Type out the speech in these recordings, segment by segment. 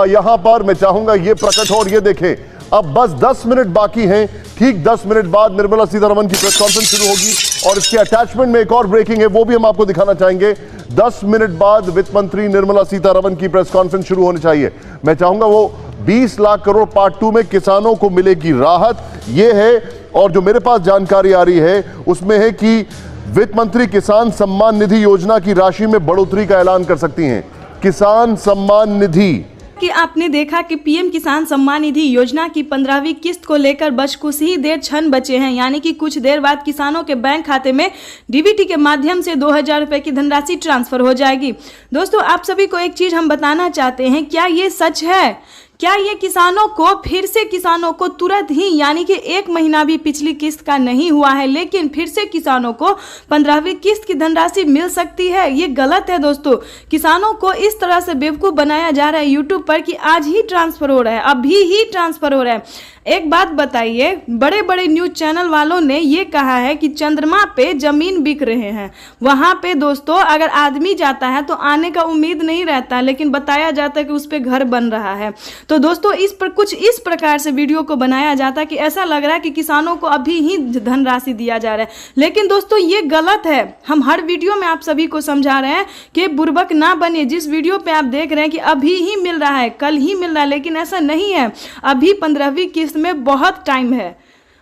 यहां पर मैं चाहूंगा ये प्रकट हो। और ये देखें, अब बस 10 मिनट बाकी हैं, ठीक 10 मिनट बाद निर्मला सीतारमण की प्रेस कॉन्फ्रेंस शुरू होगी और इसके अटैचमेंट में एक और ब्रेकिंग है, वो भी हम आपको दिखाना चाहेंगे। 10 मिनट बाद वित्त मंत्री निर्मला सीतारमण की प्रेस कॉन्फ्रेंस शुरू होनी चाहिए। मैं चाहूंगा वो 20 लाख करोड़ पार्ट 2 में किसानों को मिलेगी राहत, ये है। और जो मेरे पास जानकारी आ रही है उसमें है कि वित्त मंत्री किसान सम्मान निधि योजना की राशि में बढ़ोतरी का ऐलान कर सकती हैं। किसान सम्मान निधि कि आपने देखा कि पीएम किसान सम्मान निधि योजना की 15वीं किस्त को लेकर बस कुछ ही देर क्षण बचे हैं, यानी कि कुछ देर बाद किसानों के बैंक खाते में डीबीटी के माध्यम से 2000 रुपए की धनराशि ट्रांसफर हो जाएगी। दोस्तों, आप सभी को एक चीज हम बताना चाहते हैं, क्या ये सच है? क्या ये किसानों को फिर से किसानों को तुरंत ही, यानी कि 1 महीना भी पिछली किस्त का नहीं हुआ है, लेकिन फिर से किसानों को 15वीं किस्त की धनराशि मिल सकती है? ये गलत है दोस्तों। किसानों को इस तरह से बेवकूफ़ बनाया जा रहा है यूट्यूब पर कि आज ही ट्रांसफर हो रहा है, अभी ही ट्रांसफर हो रहा है। एक बात बताइए, बड़े बड़े न्यूज चैनल वालों ने ये कहा है कि चंद्रमा पे जमीन बिक रहे हैं। वहां पे दोस्तों अगर आदमी जाता है तो आने का उम्मीद नहीं रहता, लेकिन बताया जाता है कि उस पे घर बन रहा है। तो दोस्तों इस पर कुछ इस प्रकार से वीडियो को बनाया जाता है कि ऐसा लग रहा है कि किसानों को अभी ही धनराशि दिया जा रहा है, लेकिन दोस्तों ये गलत है। हम हर वीडियो में आप सभी को समझा रहे हैं कि बुर्बक ना बनिए। जिस वीडियो पे आप देख रहे हैं कि अभी ही मिल रहा है, कल ही मिल रहा है, लेकिन ऐसा नहीं है। अभी 15वीं किस्त में बहुत टाइम है।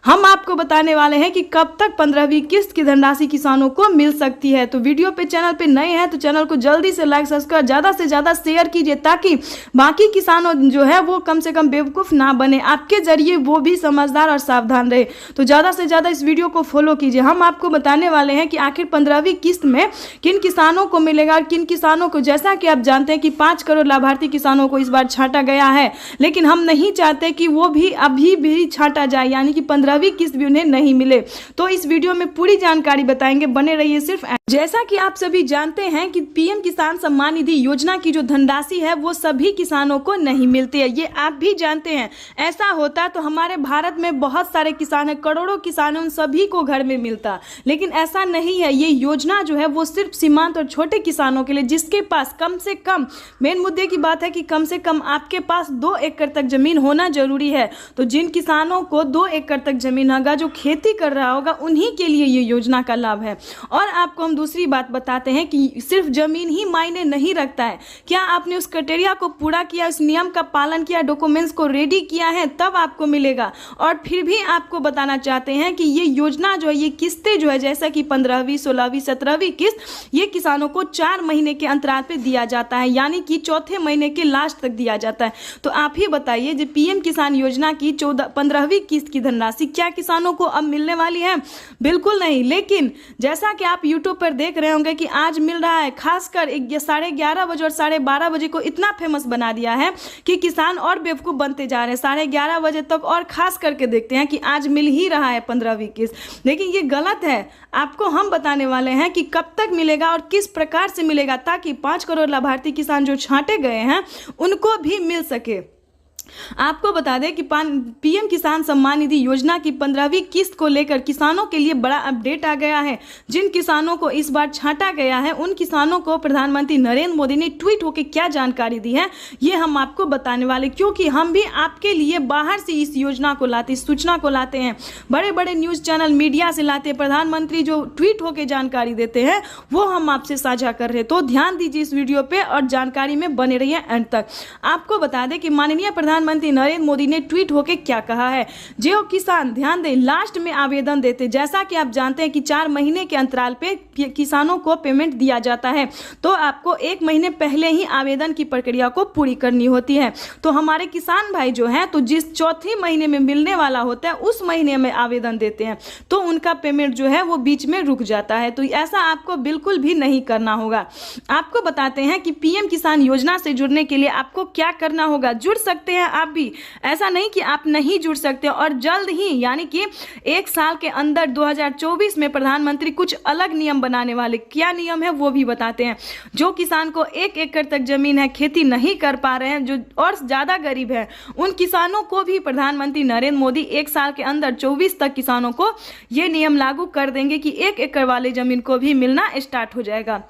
हम आपको बताने वाले हैं कि कब तक 15वीं किस्त की धनराशि किसानों को मिल सकती है। तो वीडियो पे चैनल पे नए हैं तो चैनल को जल्दी से लाइक सब्सक्राइब ज़्यादा से ज़्यादा शेयर कीजिए, ताकि बाकी किसानों जो है वो कम से कम बेवकूफ़ ना बने, आपके जरिए वो भी समझदार और सावधान रहे। तो ज़्यादा से ज़्यादा इस वीडियो को फॉलो कीजिए। हम आपको बताने वाले हैं कि आखिर 15वीं किस्त में किन किसानों को मिलेगा और किन किसानों को। जैसा कि आप जानते हैं कि 5 करोड़ लाभार्थी किसानों को इस बार छांटा गया है, लेकिन हम नहीं चाहते कि वो भी अभी भी छांटा जाए, यानी कि 15वीं किस्त भी उन्हें नहीं मिले। तो इस वीडियो में पूरी जानकारी बताएंगे, बने रहिए सिर्फ। जैसा कि आप सभी जानते हैं कि पीएम किसान सम्मान निधि योजना की जो धनराशि है वो सभी किसानों को नहीं मिलती है, ये आप भी जानते हैं। ऐसा होता तो हमारे भारत में बहुत सारे किसान हैं, करोड़ों किसान हैं, उन सभी को घर में मिलता, लेकिन ऐसा नहीं है। ये योजना जो है वो सिर्फ सीमांत और छोटे किसानों के लिए, जिसके पास कम से कम, मेन मुद्दे की बात है कि कम से कम आपके पास 2 एकड़ तक जमीन होना जरूरी है। तो जिन किसानों को 2 एकड़ तक जमीन होगा, जो खेती कर रहा होगा, उन्हीं के लिए ये योजना का लाभ है। और आपको हम दूसरी बात बताते हैं कि सिर्फ जमीन ही मायने नहीं रखता है। क्या आपने उस क्राइटेरिया को पूरा किया, उस नियम का पालन किया, डॉक्यूमेंट्स को रेडी किया है, तब आपको मिलेगा। और फिर भी आपको बताना चाहते हैं कि ये योजना जो है, ये किस्तें जो है, जैसा कि 15वीं, 16वीं, 17वीं किस्त, ये किसानों को 4 महीने के अंतराल पे दिया जाता है, यानी कि चौथे महीने के लास्ट तक दिया जाता है। तो आप ही बताइए, जो पीएम किसान योजना की 15वीं किस्त की धनराशि क्या किसानों को अब मिलने वाली है? बिल्कुल नहीं। लेकिन जैसा कि आप यूट्यूब पर देख रहे होंगे कि आज मिल रहा है, खासकर 11:30 बजे और 12:30 बजे को इतना फेमस बना दिया है कि किसान और बेवकूफ़ बनते जा रहे हैं। 11:30 बजे तक और खास करके देखते हैं कि आज मिल ही रहा है 15वीं किस्त, लेकिन ये गलत है। आपको हम बताने वाले हैं कि कब तक मिलेगा और किस प्रकार से मिलेगा, ताकि 5 करोड़ लाभार्थी किसान जो छांटे गए हैं उनको भी मिल सके। आपको बता दें कि पीएम किसान सम्मान निधि योजना की 15वीं किस्त को लेकर किसानों के लिए बड़ा अपडेट आ गया है। जिन किसानों को इस बार छांटा गया है, उन किसानों को प्रधानमंत्री नरेंद्र मोदी ने ट्वीट होकर क्या जानकारी दी है, ये हम आपको बताने वाले, क्योंकि हम भी आपके लिए बाहर से इस योजना को लाते, इस सूचना को लाते हैं, बड़े बड़े न्यूज़ चैनल मीडिया से लाते हैं। प्रधानमंत्री जो ट्वीट होकर जानकारी देते हैं वो हम आपसे साझा कर रहे हैं। तो ध्यान दीजिए इस वीडियो पर और जानकारी में बने रहिए एंड तक। आपको बता दें कि माननीय प्रधानमंत्री नरेंद्र मोदी ने ट्वीट होकर क्या कहा है। जो किसान, ध्यान दें, लास्ट में आवेदन देते, जैसा कि आप जानते हैं कि 4 महीने के अंतराल पे किसानों को पेमेंट दिया जाता है, तो आपको 1 महीने पहले ही आवेदन की प्रक्रिया को पूरी करनी होती है। तो हमारे किसान भाई जो हैं, तो जिस चौथे महीने में मिलने वाला होता है उस महीने में आवेदन देते हैं, तो उनका पेमेंट जो है वो बीच में रुक जाता है। तो ऐसा आपको बिल्कुल भी नहीं करना होगा। आपको बताते हैं कि पीएम किसान योजना से जुड़ने के लिए आपको क्या करना होगा। जुड़ सकते हैं आप भी, ऐसा नहीं कि आप नहीं जुड़ सकते। और जल्द ही, यानी कि 1 साल के अंदर 2024 में प्रधानमंत्री कुछ अलग नियम बनाने वाले। क्या नियम है वो भी बताते हैं। जो किसान को 1 एकड़ तक जमीन है, खेती नहीं कर पा रहे हैं, जो और ज्यादा गरीब है, उन किसानों को भी प्रधानमंत्री नरेंद्र मोदी 1 साल के अंदर 24 तक किसानों को ये नियम लागू कर देंगे कि 1 एकड़ वाले जमीन को भी मिलना स्टार्ट हो जाएगा।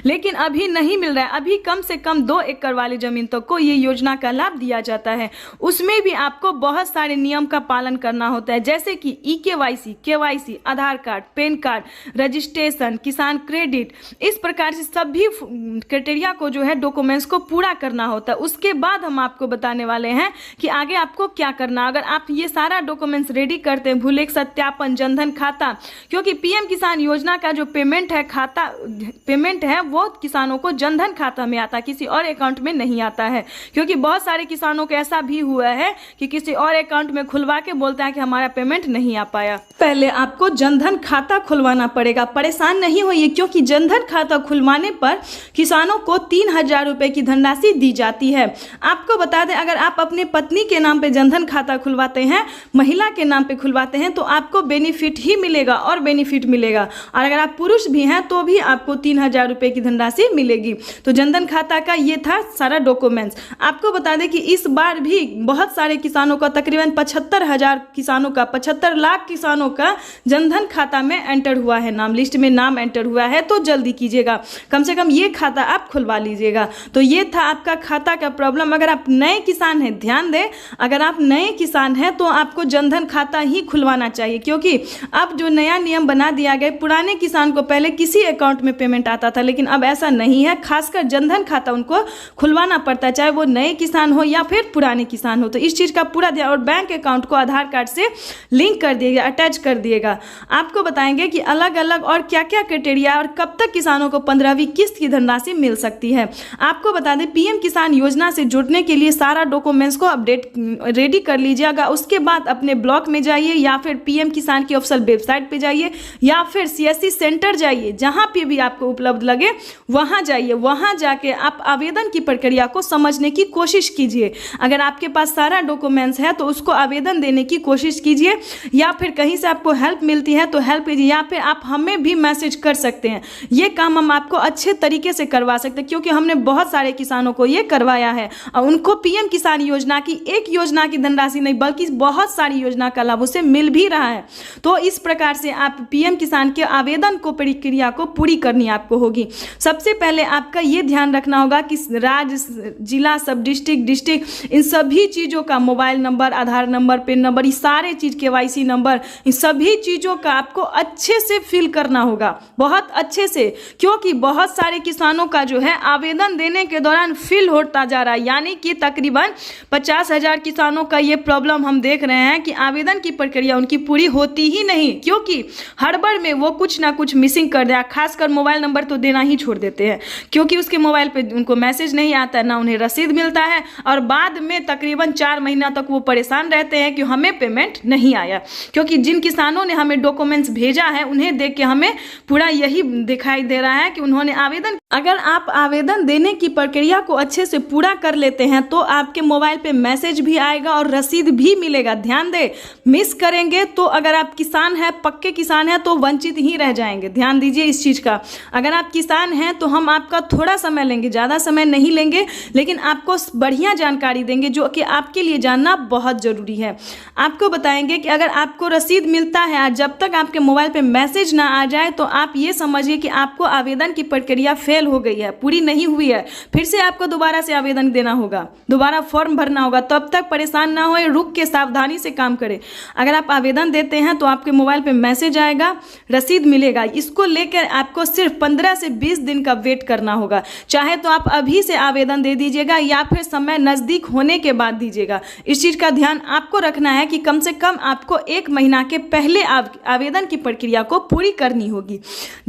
लेकिन अभी नहीं मिल रहा है। अभी कम से कम 2 एकड़ वाली जमीन तक को ये योजना का लाभ दिया जाता है। उसमें भी आपको बहुत सारे नियम का पालन करना होता है, जैसे कि ई-केवाईसी, केवाईसी, आधार कार्ड, पैन कार्ड, रजिस्ट्रेशन, किसान क्रेडिट, इस प्रकार से सभी क्राइटेरिया को जो है डॉक्यूमेंट्स को पूरा करना होता है। उसके बाद हम आपको बताने वाले हैं कि आगे आपको क्या करना। अगर आप ये सारा डॉक्यूमेंट्स रेडी करते हैं, भूलेख सत्यापन, जनधन खाता, क्योंकि पीएम किसान योजना का जो पेमेंट है वो किसानों को जनधन खाता में आता है, किसी और अकाउंट में नहीं आता है। क्योंकि बहुत सारे किसानों को ऐसा भी हुआ है कि किसी और अकाउंट में खुलवा के बोलता है कि हमारा पेमेंट नहीं आ पाया। पहले आपको जनधन खाता खुलवाना पड़ेगा। परेशान नहीं होइए, क्योंकि जनधन खाता खुलवाने पर किसानों को 3,000 रुपए की धनराशि दी जाती है। आपको बता दें, अगर आप अपने पत्नी के नाम पे जनधन खाता खुलवाते हैं, महिला के नाम पे खुलवाते हैं, तो आपको बेनिफिट ही मिलेगा और बेनिफिट मिलेगा। और अगर आप पुरुष भी हैं तो भी आपको 3,000 रुपए की धनराशि मिलेगी। तो जनधन खाता का ये था सारा डॉक्यूमेंट्स। आपको बता दें कि इस बार भी बहुत सारे किसानों का, तकरीबन 75,000 किसानों का, 75 लाख किसानों का जनधन खाता में एंटर हुआ है, नाम लिस्ट में नाम एंटर हुआ है। तो जल्दी कीजिएगा, कम से कम ये खाता आप खुलवा लीजिएगा। तो ये था आपका खाता का प्रॉब्लम। अगर आप नए किसान हैं, ध्यान दें, अगर आप नए किसान हैं तो आपको जनधन खाता ही खुलवाना चाहिए, क्योंकि अब जो नया नियम बना दिया गया, पुराने किसान को पहले किसी अकाउंट में पेमेंट आता था, लेकिन अब ऐसा नहीं है। खासकर जनधन खाता उनको खुलवाना पड़ता है, चाहे वो नए किसान हो या फिर पुराने किसान हो। तो इस चीज़ का पूरा ध्यान, और बैंक अकाउंट को आधार कार्ड से लिंक कर दिएगा, अटैच कर दिएगा। आपको बताएंगे कि अलग अलग और क्या क्या क्राइटेरिया और कब तक किसानों को 15वीं किस्त की धनराशि मिल सकती है। आपको बता दें, पीएम किसान योजना से जुड़ने के लिए सारा डॉक्यूमेंट्स को अपडेट रेडी कर लीजिएगा। उसके बाद अपने ब्लॉक में जाइए, या फिर पीएम किसान की ऑफिशियल वेबसाइट पे जाइए, या फिर सीएससी सेंटर जाइए, जहां पे भी आपको उपलब्ध लगे वहां जाइए। वहां जाके आप आवेदन की प्रक्रिया को समझने की कोशिश कीजिए। अगर आपके पास सारा डॉक्यूमेंट्स है तो उसको आवेदन देने की कोशिश कीजिए, या फिर कहीं से आपको हेल्प मिलती है तो हेल्प कीजिए, या फिर आप हमें भी मैसेज कर सकते हैं। ये काम हम आपको अच्छे तरीके से करवा सकते हैं, क्योंकि हमने बहुत सारे किसानों को ये करवाया है और उनको पीएम किसान योजना की, एक योजना की धनराशि नहीं बल्कि बहुत सारी योजना का लाभ उसे मिल भी रहा है। तो इस प्रकार से आप पीएम किसान के आवेदन को, प्रक्रिया को पूरी करनी आपको होगी। सबसे पहले आपका ये ध्यान रखना होगा कि राज्य, जिला, सब डिस्ट्रिक्ट, इन सभी चीज़ों का मोबाइल नंबर, आधार नंबर, पेन नंबर, ये सारे चीज़, केवाईसी नंबर, इन सभी चीज़ों का आपको अच्छे से फिल करना होगा, बहुत अच्छे से। क्योंकि बहुत सारे किसानों का जो है आवेदन देने के दौरान फिल होता जा रहा है, यानी कि तकरीबन 50,000 किसानों का ये प्रॉब्लम हम देख रहे हैं कि आवेदन की प्रक्रिया उनकी पूरी होती ही नहीं, क्योंकि हड़बड़ में वो कुछ ना कुछ मिसिंग कर दिया। खासकर मोबाइल नंबर तो देना ही छोड़ देते हैं, क्योंकि उसके मोबाइल पे उनको मैसेज नहीं आता है, ना उन्हें रसीद मिलता है, और बाद में तकरीबन 4 महीना तक वो परेशान रहते हैं कि हमें पेमेंट नहीं आया। क्योंकि जिन किसानों ने हमें डॉक्यूमेंट्स भेजा है उन्हें देख के हमें पूरा यही दिखाई दे रहा है कि उन्होंने आवेदन, अगर आप आवेदन देने की प्रक्रिया को अच्छे से पूरा कर लेते हैं तो आपके मोबाइल पे मैसेज भी आएगा और रसीद भी मिलेगा। ध्यान दें, मिस करेंगे तो, अगर आप किसान हैं, पक्के किसान हैं, तो वंचित ही रह जाएंगे। ध्यान दीजिए इस चीज़ का। अगर आप किसान हैं तो हम आपका थोड़ा समय लेंगे, ज़्यादा समय नहीं लेंगे, लेकिन आपको बढ़िया जानकारी देंगे जो कि आपके लिए जानना बहुत ज़रूरी है। आपको बताएंगे कि अगर आपको रसीद मिलता है, जब तक आपके मोबाइल पे मैसेज ना आ जाए तो आप ये समझिए कि आपको आवेदन की प्रक्रिया फेल हो गई है, पूरी नहीं हुई है। फिर से आपको दोबारा से आवेदन देना होगा, दोबारा फॉर्म भरना होगा। तब तक परेशान ना होए, रुक के सावधानी से काम करें। अगर आप आवेदन देते हैं तो आपके मोबाइल पे मैसेज आएगा, रसीद मिलेगा। इसको लेकर आपको सिर्फ 15 से 20 दिन का वेट करना होगा। चाहे तो आप अभी से आवेदन दे दीजिएगा या फिर समय नज़दीक होने के बाद दीजिएगा। इस चीज़ का ध्यान आपको रखना है कि कम से कम आपको 1 महीना के पहले आवेदन की प्रक्रिया को पूरी करनी होगी।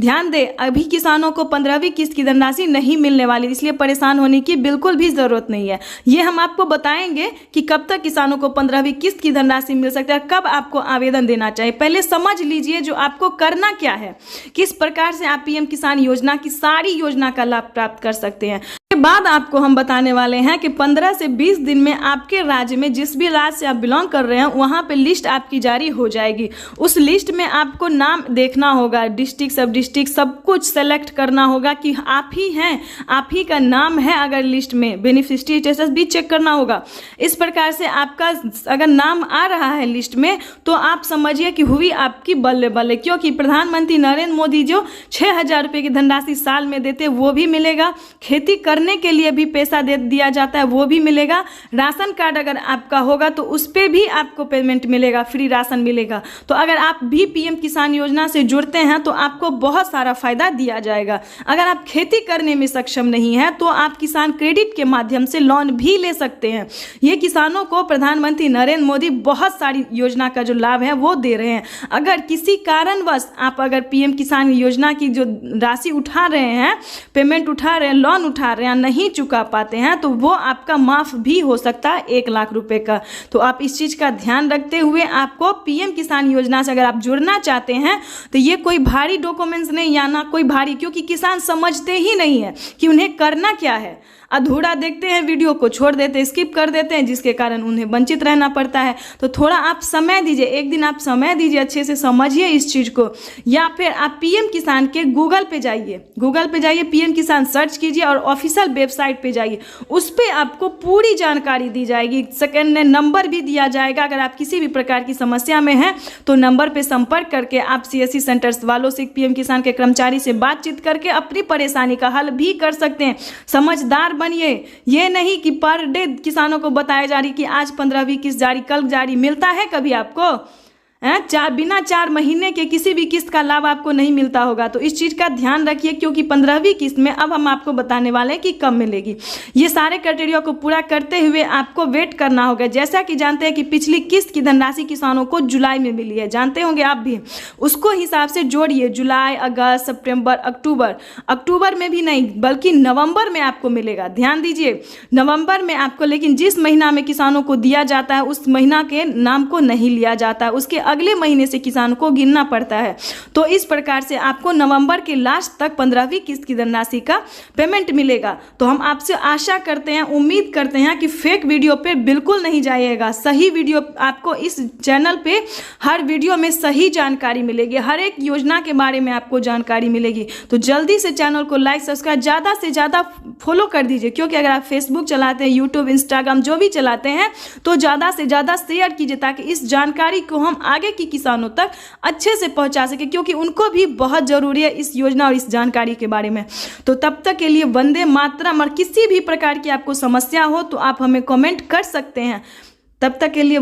ध्यान दें, अभी किसानों को 15वीं किस्त की धनराशि नहीं मिलने वाली, इसलिए परेशान होने की बिल्कुल भी ज़रूरत नहीं है। ये हम आपको बताएंगे कि कब तक किसानों को 15वीं किस्त की धनराशि मिल सकती है, कब आपको आवेदन देना चाहिए। पहले समझ लीजिए जो आपको करना क्या है, किस प्रकार से आप पीएम किसान योजना की सारी योजना का लाभ प्राप्त कर सकते हैं। के बाद आपको हम बताने वाले हैं कि 15 से 20 दिन में आपके राज्य में, जिस भी राज्य से आप बिलोंग कर रहे हैं, वहां पे लिस्ट आपकी जारी हो जाएगी। उस लिस्ट में आपको नाम देखना होगा, डिस्ट्रिक्ट सब डिस्ट्रिक्ट सब कुछ सेलेक्ट करना होगा कि आप ही हैं, आप ही का नाम है अगर लिस्ट में, बेनिफिशियरी स्टेटस भी चेक करना होगा। इस प्रकार से आपका अगर नाम आ रहा है लिस्ट में तो आप समझिए कि हुई आपकी बल्ले बल्ले, क्योंकि प्रधानमंत्री नरेंद्र मोदी जो 6,000 रुपये की धनराशि साल में देते वो भी मिलेगा, खेती करने के लिए भी पैसा दे दिया जाता है वो भी मिलेगा, राशन कार्ड अगर आपका होगा तो उस पर भी आपको पेमेंट मिलेगा, फ्री राशन मिलेगा। तो अगर आप भी पीएम किसान योजना से जुड़ते हैं तो आपको बहुत सारा फायदा दिया जाएगा। अगर आप खेती करने में सक्षम नहीं है तो आप किसान क्रेडिट के माध्यम से लोन भी ले सकते हैं। ये किसानों को प्रधानमंत्री नरेंद्र मोदी बहुत सारी योजना का जो लाभ है वो दे रहे हैं। अगर किसी कारणवश आप अगर पीएम किसान योजना की जो राशि उठा रहे हैं, पेमेंट उठा रहे हैं, लोन उठा रहे हैं, नहीं चुका पाते हैं तो वो आपका माफ भी हो सकता है 1 लाख रुपए का। तो आप इस चीज का ध्यान रखते हुए आपको पीएम किसान योजना से अगर आप जुड़ना चाहते हैं तो ये कोई भारी डॉक्यूमेंट्स नहीं, या ना कोई भारी, क्योंकि किसान समझते ही नहीं है कि उन्हें करना क्या है। अधूरा देखते हैं, वीडियो को छोड़ देते हैं, स्किप कर देते हैं, जिसके कारण उन्हें वंचित रहना पड़ता है। तो थोड़ा आप समय दीजिए, एक दिन आप समय दीजिए, अच्छे से समझिए इस चीज़ को। या फिर आप पीएम किसान के गूगल पे जाइए, पीएम किसान सर्च कीजिए और ऑफिशियल वेबसाइट पे जाइए, उस पर आपको पूरी जानकारी दी जाएगी। सेकंड नंबर भी दिया जाएगा, अगर आप किसी भी प्रकार की समस्या में हैं तो नंबर पे संपर्क करके आप सीएससी सेंटर्स वालों से, पीएम किसान के कर्मचारी से बातचीत करके अपनी परेशानी का हल भी कर सकते हैं। समझदार बनिए, ये नहीं कि पर डे किसानों को बताया जा रही कि आज 15वीं किस्त जारी, कल जारी, मिलता है कभी आपको? बिना 4 महीने के किसी भी किस्त का लाभ आपको नहीं मिलता होगा। तो इस चीज़ का ध्यान रखिए, क्योंकि 15वीं किस्त में अब हम आपको बताने वाले हैं कि कब मिलेगी। ये सारे क्राइटेरिया को पूरा करते हुए आपको वेट करना होगा। जैसा कि जानते हैं कि पिछली किस्त की धनराशि किसानों को जुलाई में मिली है, जानते होंगे आप भी, उसको हिसाब से जोड़िए। जुलाई, अगस्त, सितंबर, अक्टूबर में भी नहीं बल्कि नवंबर में आपको मिलेगा। ध्यान दीजिए, नवंबर में आपको, लेकिन जिस महीना में किसानों को दिया जाता है उस महीना के नाम को नहीं लिया जाता है, उसके अगले महीने से किसान को गिनना पड़ता है। तो इस प्रकार से आपको नवंबर के लास्ट तक 15वीं किस्त की धनराशि का पेमेंट मिलेगा। तो हम आपसे आशा करते हैं, उम्मीद करते हैं कि फेक वीडियो पे बिल्कुल नहीं जाइएगा। सही वीडियो आपको इस चैनल पे, हर वीडियो में सही जानकारी मिलेगी, हर एक योजना के बारे में आपको जानकारी मिलेगी। तो जल्दी से चैनल को लाइक, सब्सक्राइब, ज़्यादा से ज़्यादा फॉलो कर दीजिए, क्योंकि अगर आप फेसबुक चलाते हैं, यूट्यूब, इंस्टाग्राम जो भी चलाते हैं तो ज़्यादा से ज़्यादा शेयर कीजिए, ताकि इस जानकारी को हम आगे की किसानों तक अच्छे से पहुंचा सके, क्योंकि उनको भी बहुत जरूरी है इस योजना और इस जानकारी के बारे में। तो तब तक के लिए वंदे मातरम। और किसी भी प्रकार की आपको समस्या हो तो आप हमें कमेंट कर सकते हैं। तब तक के लिए